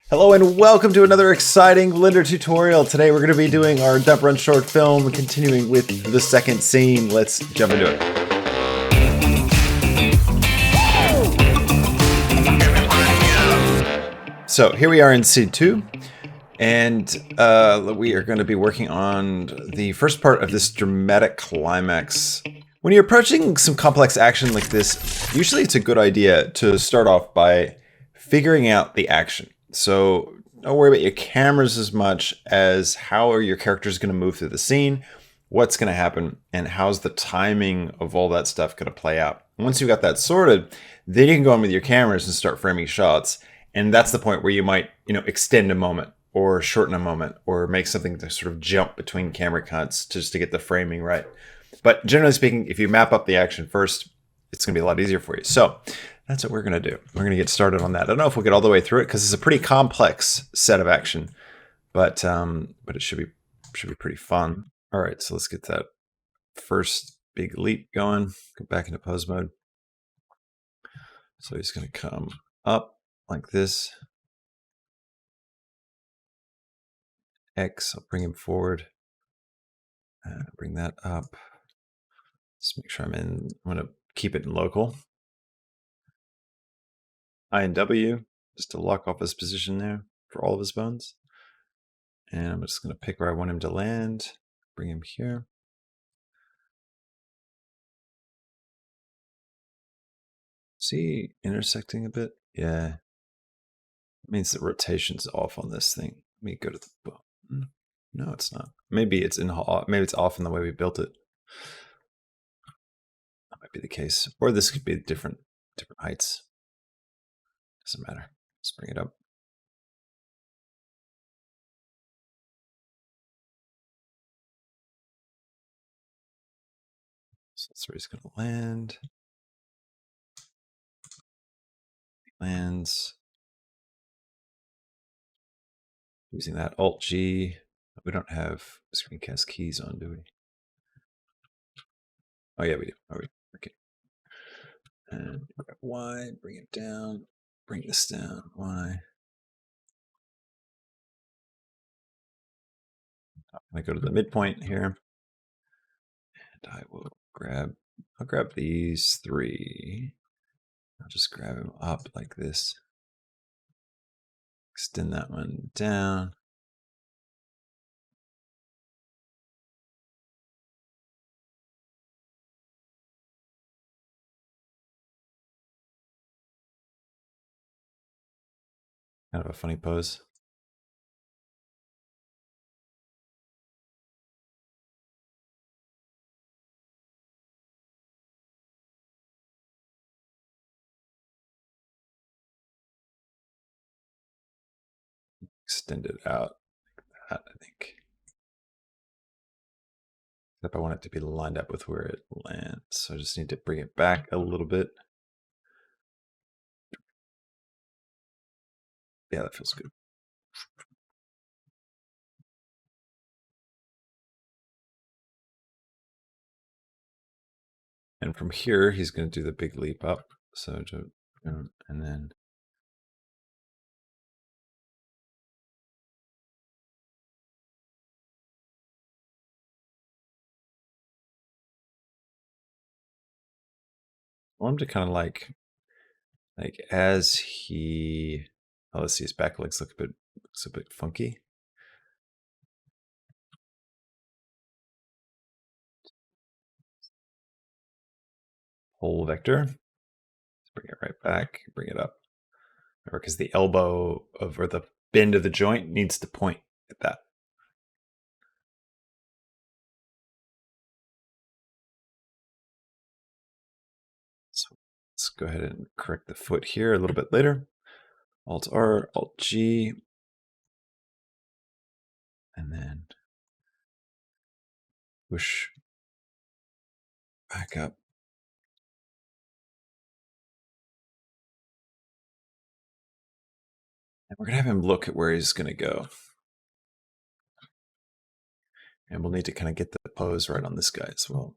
Hello and welcome to another exciting Blender tutorial. Today we're going to be doing our dump run short film, continuing with the second scene. Let's jump into it. So here we are in scene 2, and we are going to be working on the first part of this dramatic climax. When you're approaching some complex action like this, usually it's a good idea to start off by figuring out the action. So don't worry about your cameras as much as how are your characters going to move through the scene, what's going to happen, and how's the timing of all that stuff going to play out. And once you've got that sorted, then you can go in with your cameras and start framing shots. And that's the point where you might, extend a moment or shorten a moment or make something to sort of jump between camera cuts just to get the framing right. But generally speaking, if you map up the action first, it's going to be a lot easier for you. So that's what we're going to do. We're going to get started on that. I don't know if we'll get all the way through it because it's a pretty complex set of action, but it should be pretty fun. All right, so let's get that first big leap going. Go back into pose mode. So he's going to come up like this. X, I'll bring him forward. Bring that up. Just make sure I'm going to keep it in local. I and W, just to lock off his position there for all of his bones. And I'm just going to pick where I want him to land. Bring him here. See, intersecting a bit? Yeah. It means the rotation's off on this thing. Let me go to the bone. No, it's not. Maybe it's maybe it's off in the way we built it. That might be the case. Or this could be different heights. Doesn't matter. Let's bring it up. So that's where he's going to land. Lands. Using that Alt-G. We don't have screencast keys on, do we? Oh, yeah, we do. Oh, okay. And grab Y, bring it down. Bring this down. Y. I'm going to go to the midpoint here. And I'll grab these 3. I'll just grab them up like this. Extend that one down. Kind of a funny pose. Extend it out like that, I think. Except I want it to be lined up with where it lands. So I just need to bring it back a little bit. Yeah, that feels good. And from here, he's going to do the big leap up. So, and then I want him to kind of like as he, oh, let's see, his back legs looks a bit funky. Whole vector. Let's bring it right back, bring it up. Remember, because the elbow or the bend of the joint needs to point at that. So let's go ahead and correct the foot here a little bit later. Alt R, Alt G, and then push back up. And we're going to have him look at where he's going to go. And we'll need to kind of get the pose right on this guy as well.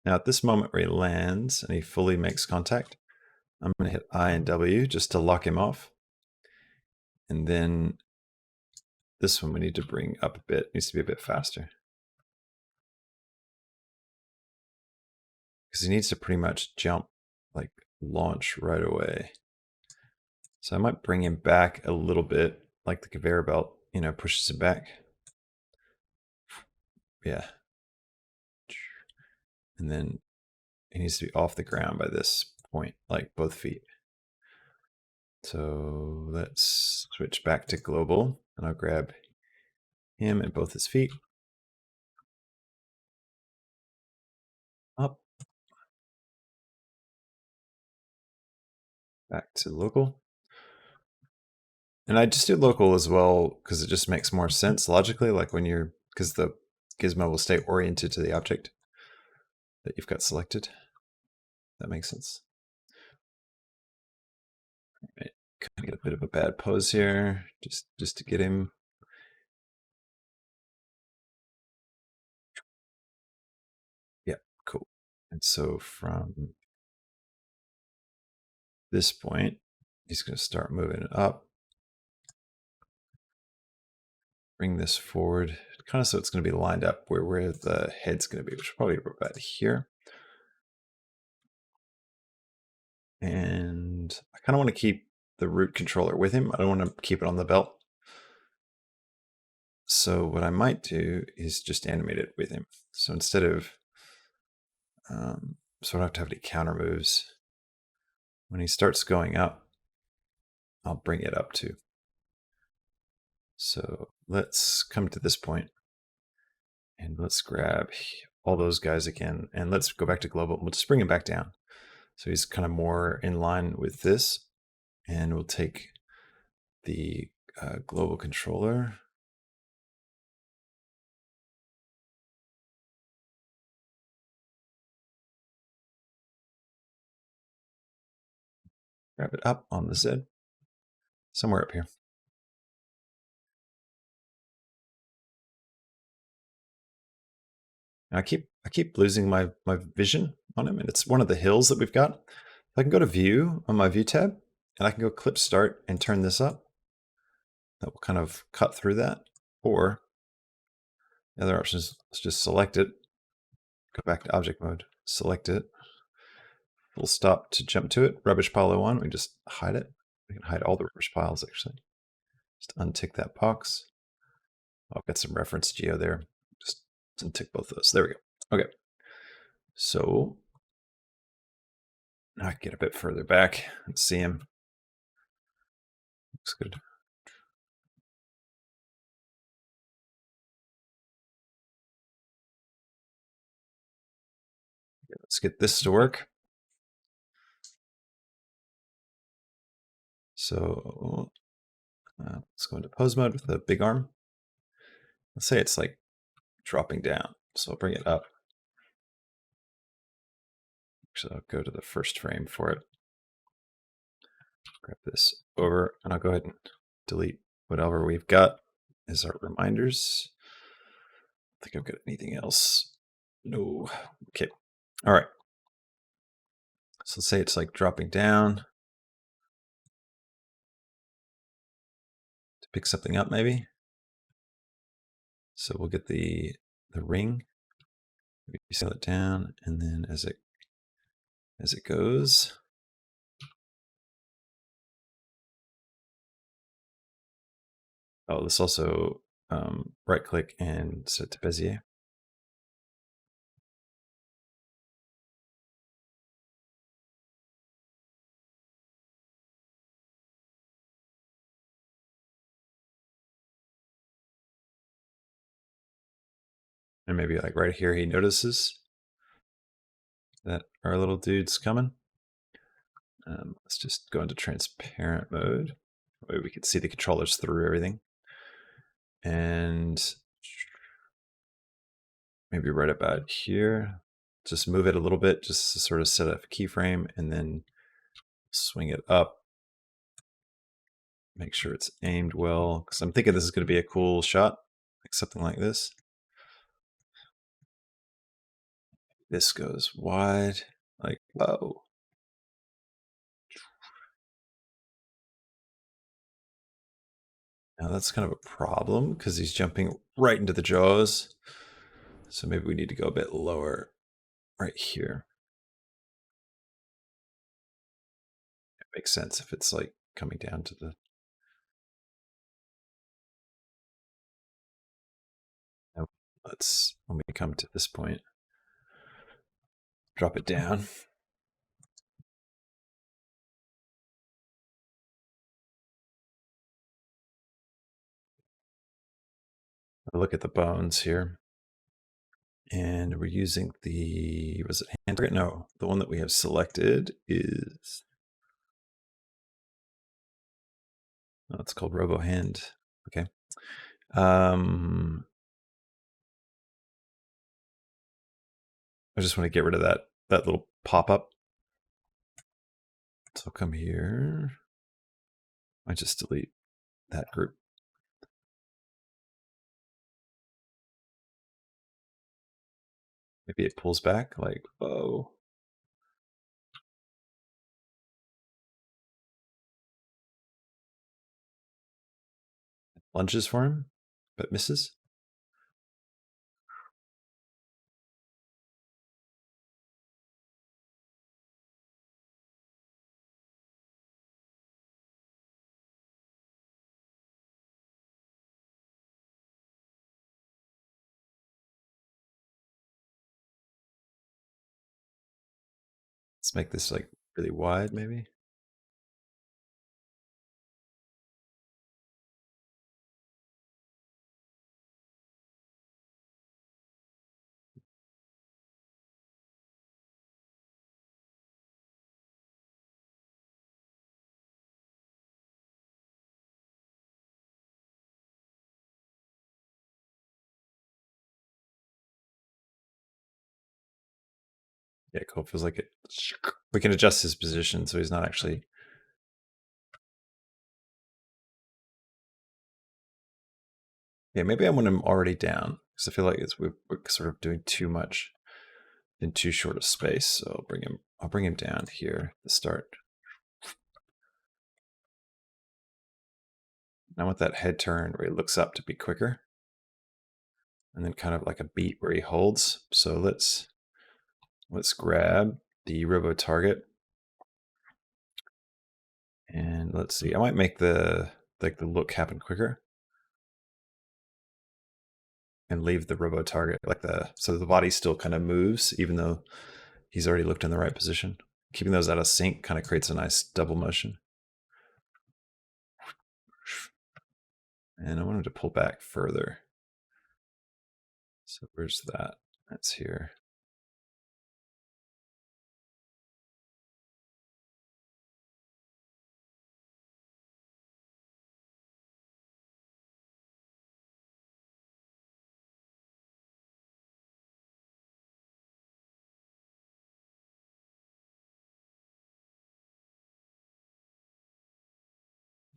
Now at this moment where he lands and he fully makes contact, I'm going to hit I and W just to lock him off. And then this one we need to bring up a bit. It needs to be a bit faster. Because he needs to pretty much jump, like launch right away. So I might bring him back a little bit, like the conveyor belt, pushes him back. Yeah. And then he needs to be off the ground by this point, like both feet. So let's switch back to global, and I'll grab him and both his feet. Up. Back to local. And I just do local as well because it just makes more sense logically, like because the gizmo will stay oriented to the object that you've got selected. That makes sense. Right. Kind of get a bit of a bad pose here, just to get him. Yeah, cool. And so from this point, he's going to start moving it up. Bring this forward, kind of so it's going to be lined up where the head's going to be, which is probably about here. And I kind of want to keep the root controller with him. I don't want to keep it on the belt. So what I might do is just animate it with him. So instead of, so I don't have to have any counter moves. When he starts going up, I'll bring it up too. So let's come to this point and let's grab all those guys again. And let's go back to global. We'll just bring him back down. So he's kind of more in line with this. And we'll take the global controller. Grab it up on the Z. Somewhere up here. And I keep losing my vision on him, and it's one of the hills that we've got. I can go to view on my view tab, and I can go clip start and turn this up. That will kind of cut through that. Or the other option is let's just select it, go back to object mode, select it, full stop to jump to it, rubbish pile 01, we just hide it. We can hide all the rubbish piles actually. Just untick that box. I've got some reference geo there. Just untick both of those. There we go. Okay. So now I can get a bit further back and see him. Looks good. Let's get this to work. So let's go into pose mode with the big arm. Let's say it's like dropping down. So I'll bring it up. Actually, I'll go to the first frame for it. Grab this over, and I'll go ahead and delete whatever we've got as our reminders. I think I've got anything else. No. Okay. All right. So let's say it's like dropping down to pick something up, maybe. So we'll get the ring. We scale it down, and then as it goes, oh, let's also right click and set to Bezier. And maybe like right here, he notices that our little dude's coming. Let's just go into transparent mode. That way we can see the controllers through everything. And maybe right about here, just move it a little bit just to sort of set up a keyframe, and then swing it up. Make sure it's aimed well, because I'm thinking this is going to be a cool shot, like something like this. This goes wide, like, whoa. Now that's kind of a problem because he's jumping right into the jaws. So maybe we need to go a bit lower right here. It makes sense if it's like coming down to the... Now, let's, when we come to this point, drop it down. Look at the bones here. And we're using the, was it hand target? No, the one that we have selected is, oh, it's called Robo Hand. Okay. I just want to get rid of that little pop-up. So I'll come here. I just delete that group. Maybe it pulls back, like, whoa. Lunges for him, but misses. Let's make this like really wide, maybe. Yeah, cool. Feels like it. We can adjust his position so he's not actually... Yeah, maybe I want him already down because I feel like we're sort of doing too much in too short a space. So I'll bring him down here to start. And I want that head turn where he looks up to be quicker. And then kind of like a beat where he holds. So let's grab the robo target. And let's see. I might make the look happen quicker. And leave the robo target like so the body still kind of moves even though he's already looked in the right position. Keeping those out of sync kind of creates a nice double motion. And I want him to pull back further. So where's that? That's here.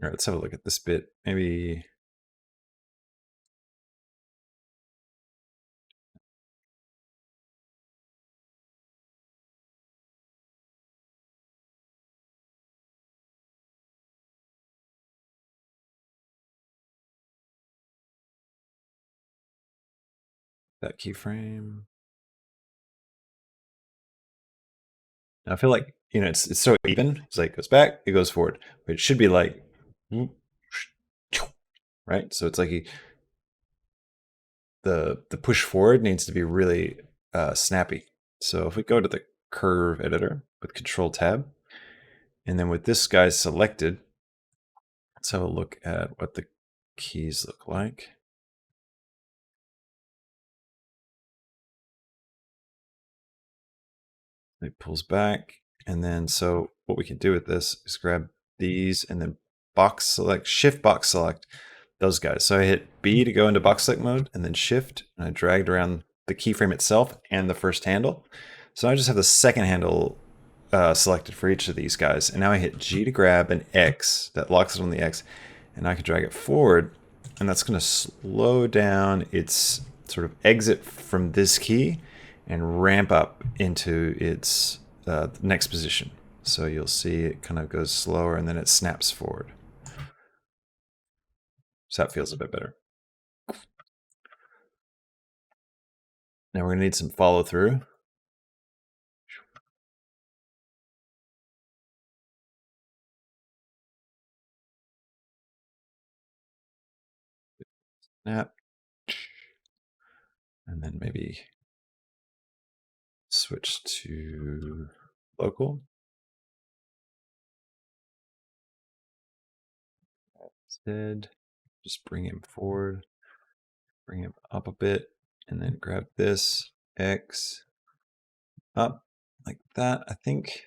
All right, let's have a look at this bit. Maybe that keyframe. Now I feel like, you know, it's so even. It's like it goes back, it goes forward. But it should be like, right? So it's like the push forward needs to be really snappy. So if we go to the curve editor with Control Tab, and then with this guy selected, let's have a look at what the keys look like. It pulls back. And then so what we can do with this is grab these and then box select, shift box select those guys. So I hit B to go into box select mode and then shift, and I dragged around the keyframe itself and the first handle. So I just have the second handle selected for each of these guys. And now I hit G to grab an X that locks it on the X, and I can drag it forward, and that's going to slow down its sort of exit from this key and ramp up into its next position. So you'll see it kind of goes slower and then it snaps forward. So that feels a bit better. Now we're going to need some follow through. Snap. And then maybe switch to local. Instead, just bring him forward, bring him up a bit, and then grab this X up like that, I think.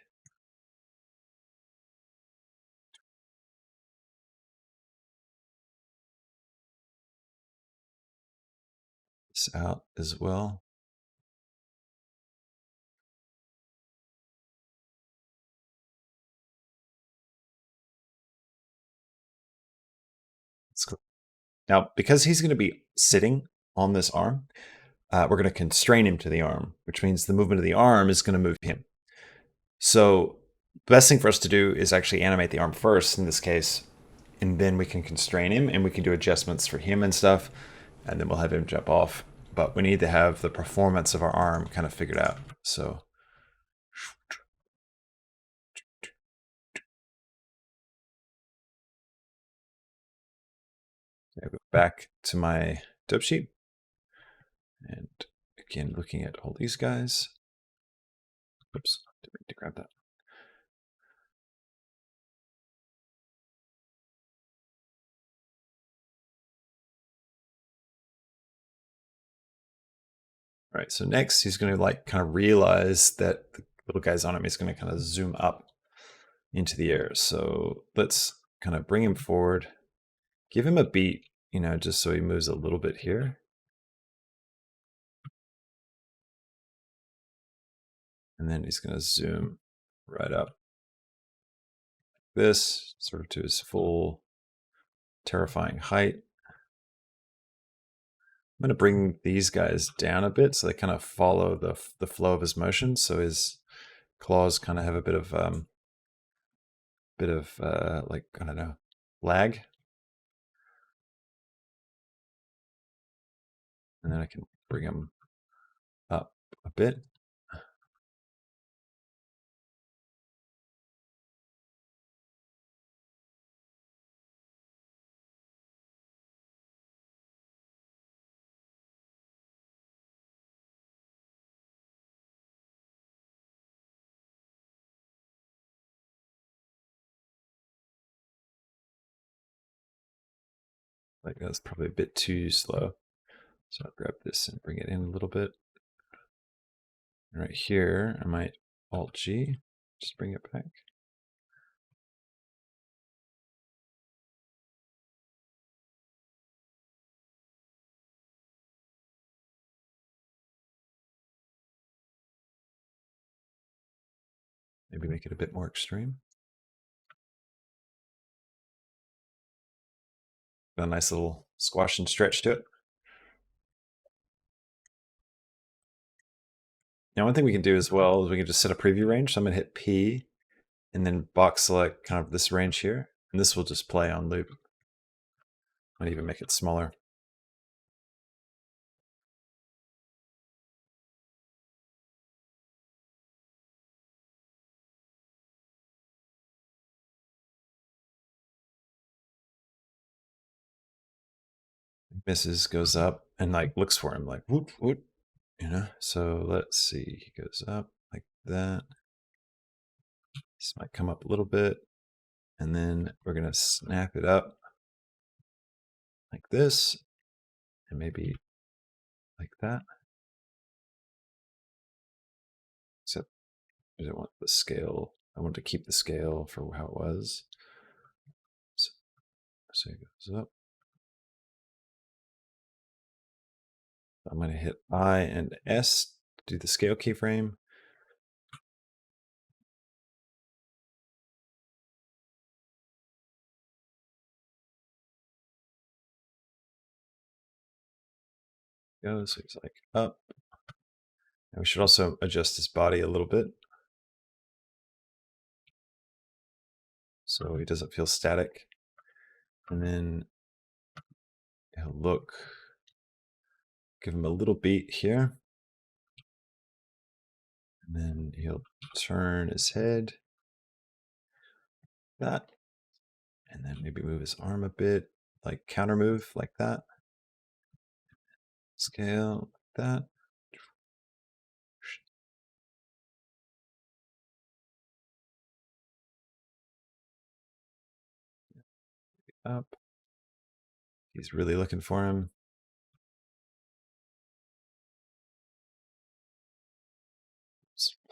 This out as well. Let's go. Now, because he's going to be sitting on this arm, we're going to constrain him to the arm, which means the movement of the arm is going to move him. So the best thing for us to do is actually animate the arm first in this case, and then we can constrain him and we can do adjustments for him and stuff, and then we'll have him jump off. But we need to have the performance of our arm kind of figured out. So I go back to my dope sheet. And again, looking at all these guys. Oops, didn't mean to grab that. All right, so next he's going to like kind of realize that the little guy's on him. He's going to kind of zoom up into the air. So let's kind of bring him forward, give him a beat, you know, just so he moves a little bit here. And then he's going to zoom right up this, sort of to his full terrifying height. I'm going to bring these guys down a bit so they kind of follow the flow of his motion. So his claws kind of have a bit of like, I don't know, lag. And then I can bring him up a bit. Like that's probably a bit too slow. So I'll grab this and bring it in a little bit. And right here, I might Alt G, just bring it back. Maybe make it a bit more extreme. Got a nice little squash and stretch to it. Now, one thing we can do as well is we can just set a preview range. So I'm going to hit P and then box select kind of this range here. And this will just play on loop. Might even make it smaller. Misses, goes up, and like looks for him like whoop, whoop, you know? So let's see, he goes up like that. This might come up a little bit, and then we're gonna snap it up like this, and maybe like that. Except I don't want the scale. I want to keep the scale for how it was. So it goes up. I'm going to hit I and S to do the scale keyframe. Goes, so he's like up. And we should also adjust his body a little bit so he doesn't feel static. And then he'll look, give him a little beat here. And then he'll turn his head, that. And then maybe move his arm a bit, like counter move, like that. Scale, like that. Up. He's really looking for him.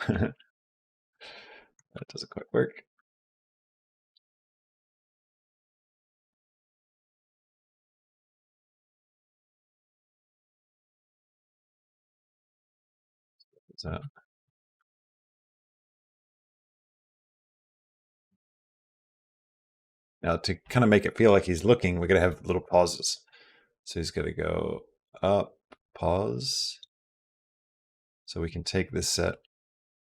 That doesn't quite work. So now to kind of make it feel like he's looking, we're gonna have little pauses. So he's gonna go up, pause. So we can take this set.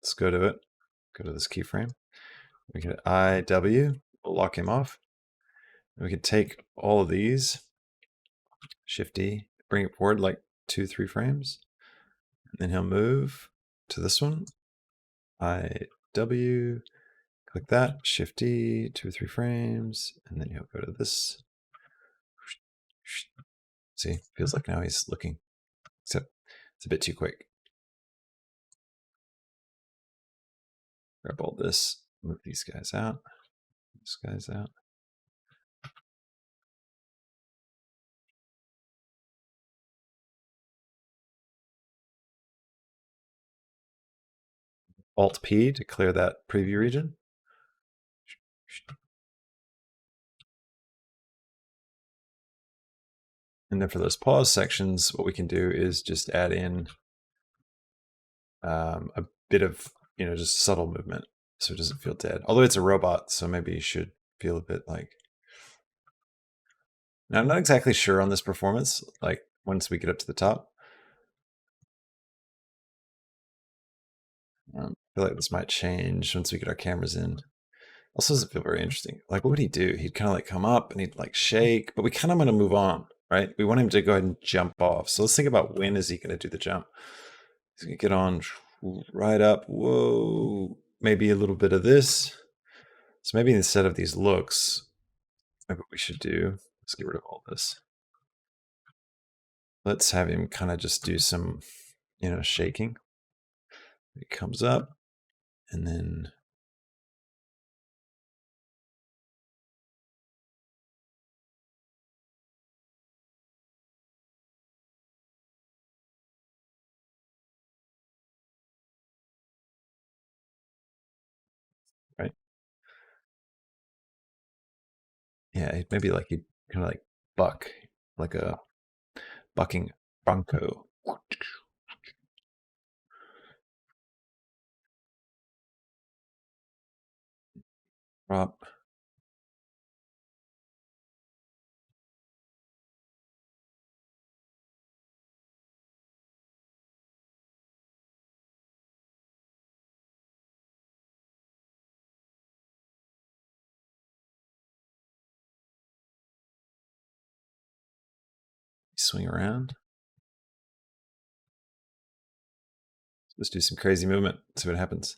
Let's go to it. Go to this keyframe. We can IW, we'll lock him off. And we can take all of these, Shift D, bring it forward like 2-3 frames. And then he'll move to this one. IW, click that, Shift D, 2-3 frames, and then he'll go to this. See, feels like now he's looking, except it's a bit too quick. Grab all this, move these guys out, this guy's out. Alt P to clear that preview region. And then for those pause sections, what we can do is just add in a bit of, just subtle movement so it doesn't feel dead. Although it's a robot, so maybe you should feel a bit like... Now, I'm not exactly sure on this performance, like once we get up to the top. I feel like this might change once we get our cameras in. Also doesn't feel very interesting. Like, what would he do? He'd kind of like come up and he'd like shake, but we kind of want to move on, right? We want him to go ahead and jump off. So let's think about when is he going to do the jump? He's going to get on right up. Whoa. Maybe a little bit of this. So maybe instead of these looks, maybe what we should do, let's get rid of all this. Let's have him kind of just do some, shaking. He comes up and then... Right. Yeah, maybe like he'd kind of like buck, like a bucking bronco. Drop. Swing around. Let's do some crazy movement. See what happens.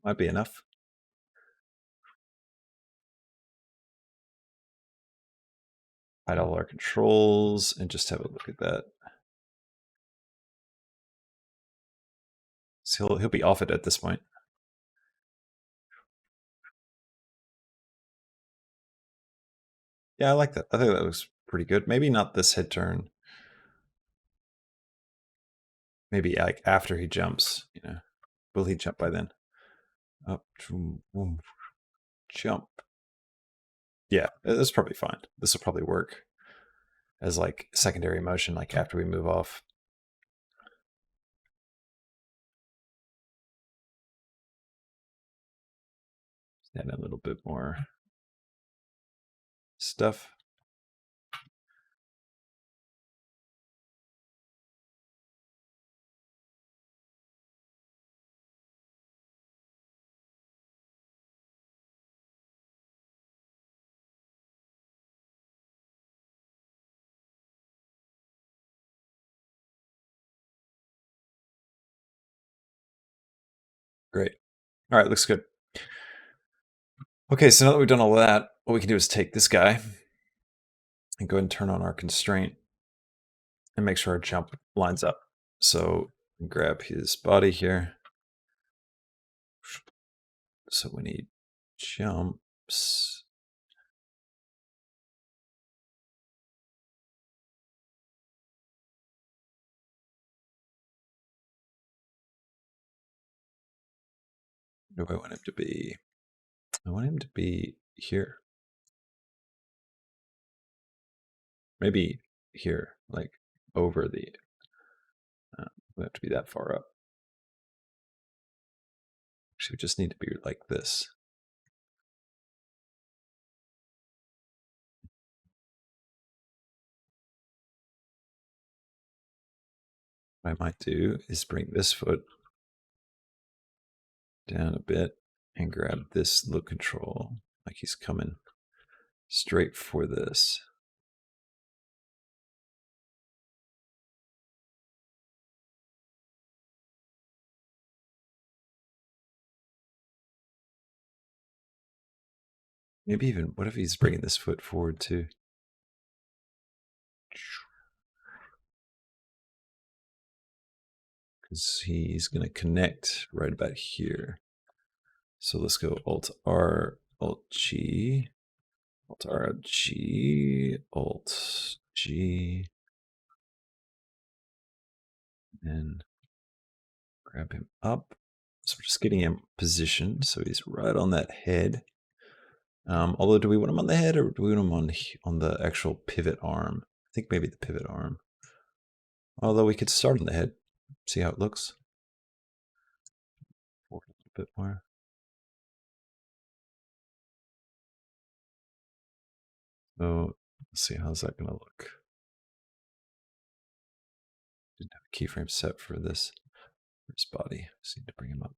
Might be enough. Hide all our controls and just have a look at that. So he'll be off it at this point. Yeah, I like that. I think that looks pretty good. Maybe not this head turn. Maybe like after he jumps, Will he jump by then? Up, boom, jump. Yeah, that's probably fine. This will probably work as like secondary motion, like after we move off. Add a little bit more stuff. Great. All right, looks good. Okay, so now that we've done all that, what we can do is take this guy and go ahead and turn on our constraint and make sure our jump lines up. So grab his body here. So we need jumps. Where do I want him to be? I want him to be here. Maybe here, like over the, we have to be that far up. Actually, we just need to be like this. What I might do is bring this foot down a bit and grab this look control, like he's coming straight for this. Maybe even, what if he's bringing this foot forward too? Because he's going to connect right about here. So let's go Alt R, Alt G, Alt R, G, Alt G, and grab him up. So we're just getting him positioned so he's right on that head. Although, do we want him on the head or do we want him on the actual pivot arm? I think maybe the pivot arm. Although we could start on the head, see how it looks. Forward a little bit more. So let's see, how's that going to look? Didn't have a keyframe set for this. For his body. Just need to bring him up.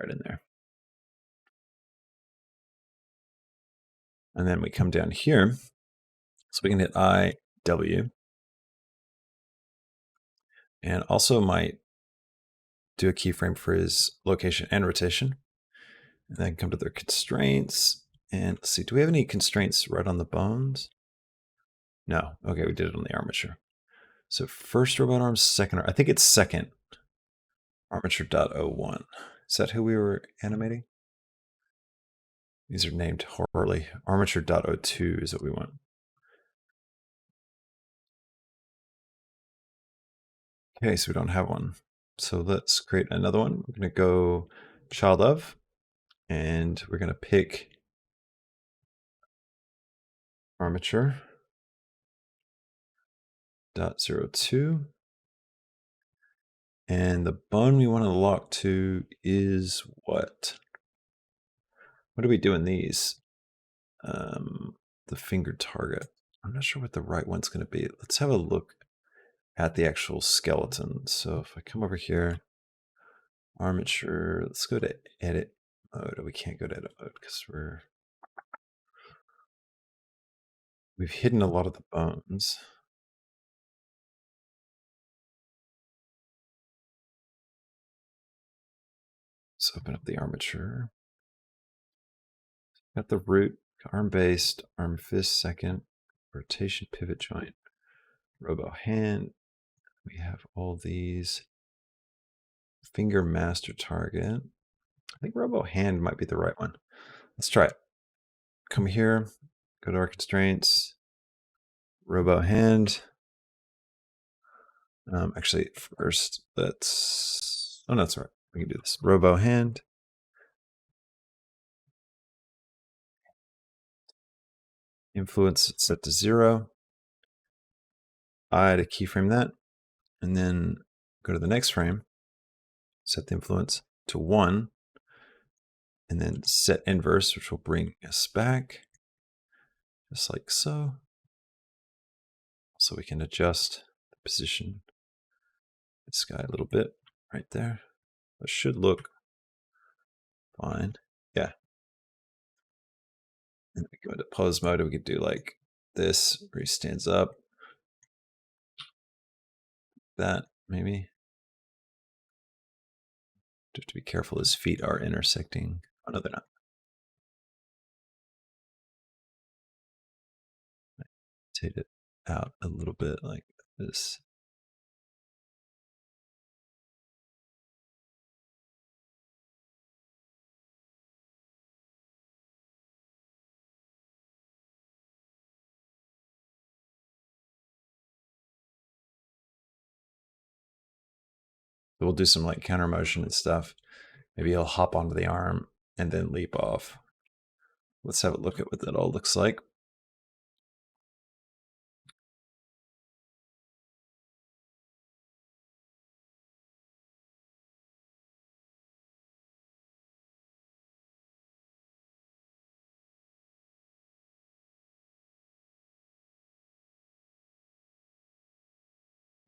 Right in there. And then we come down here. So we can hit I, W. And also might do a keyframe for his location and rotation. And then come to their constraints. And let's see, do we have any constraints right on the bones? No. Okay, we did it on the armature. So first robot arm, second, I think it's second. Armature.01. Is that who we were animating? These are named horribly. Armature.02 is what we want. Okay, so we don't have one. So let's create another one. We're going to go child of, and we're going to pick armature .02. And the bone we want to lock to is what? What do we do in these? The finger target. I'm not sure what the right one's going to be. Let's have a look at the actual skeleton. So if I come over here, armature, let's go to edit mode. We can't go to edit mode because we've hidden a lot of the bones. Let's open up the armature. Got the root, arm based, arm fist second, rotation pivot joint, robo hand. We have all these. Finger master target. I think robo hand might be the right one. Let's try it. Come here, go to our constraints, robo hand. Actually, first let's, oh no, that's all right. We can do this. Robo hand. Influence set to 0. I to keyframe that. And then go to the next frame. Set the influence to 1. And then set inverse, which will bring us back. Just like so. So we can adjust the position of this guy a little bit right there. That should look fine. Yeah. And we go into pose mode, we could do like this, where he stands up. That, maybe. Have to be careful, his feet are intersecting. Oh, no, they're not. Take it out a little bit like this. We'll do some like counter motion and stuff. Maybe he'll hop onto the arm and then leap off. Let's have a look at what that all looks like.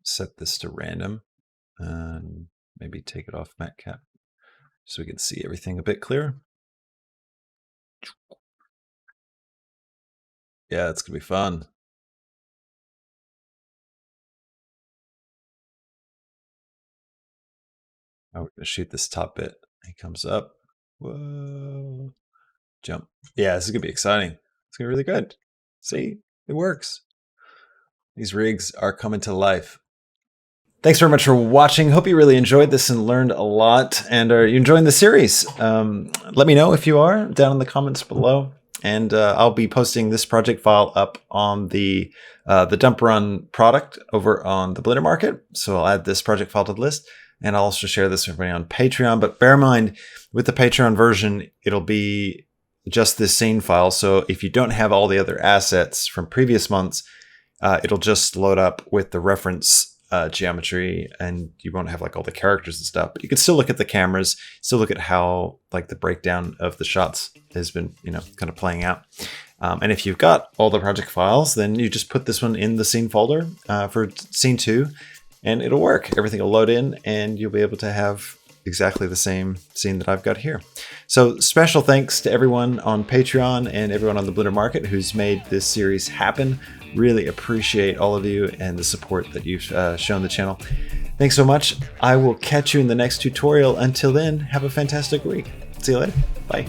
Set this to random and maybe take it off matcap so we can see everything a bit clearer. Yeah, it's gonna be fun. Now we're gonna shoot this top bit. He comes up. Whoa. Jump. Yeah, this is gonna be exciting. It's gonna be really good. See, it works. These rigs are coming to life. Thanks very much for watching. Hope you really enjoyed this and learned a lot. And are you enjoying the series? Let me know if you are down in the comments below. And I'll be posting this project file up on the dump run product over on the Blender Market. So I'll add this project file to the list. And I'll also share this with everybody on Patreon. But bear in mind, with the Patreon version, it'll be just this scene file. So if you don't have all the other assets from previous months, it'll just load up with the reference geometry, and you won't have like all the characters and stuff, but you can still look at the cameras, still look at how like the breakdown of the shots has been, you know, kind of playing out. And if you've got all the project files, then you just put this one in the scene folder for scene 2, and it'll work. Everything will load in, and you'll be able to have exactly the same scene that I've got here. So special thanks to everyone on Patreon and everyone on the Blender Market who's made this series happen. Really appreciate all of you and the support that you've shown the channel. Thanks so much. I will catch you in the next tutorial. Until then, have a fantastic week. See you later. Bye.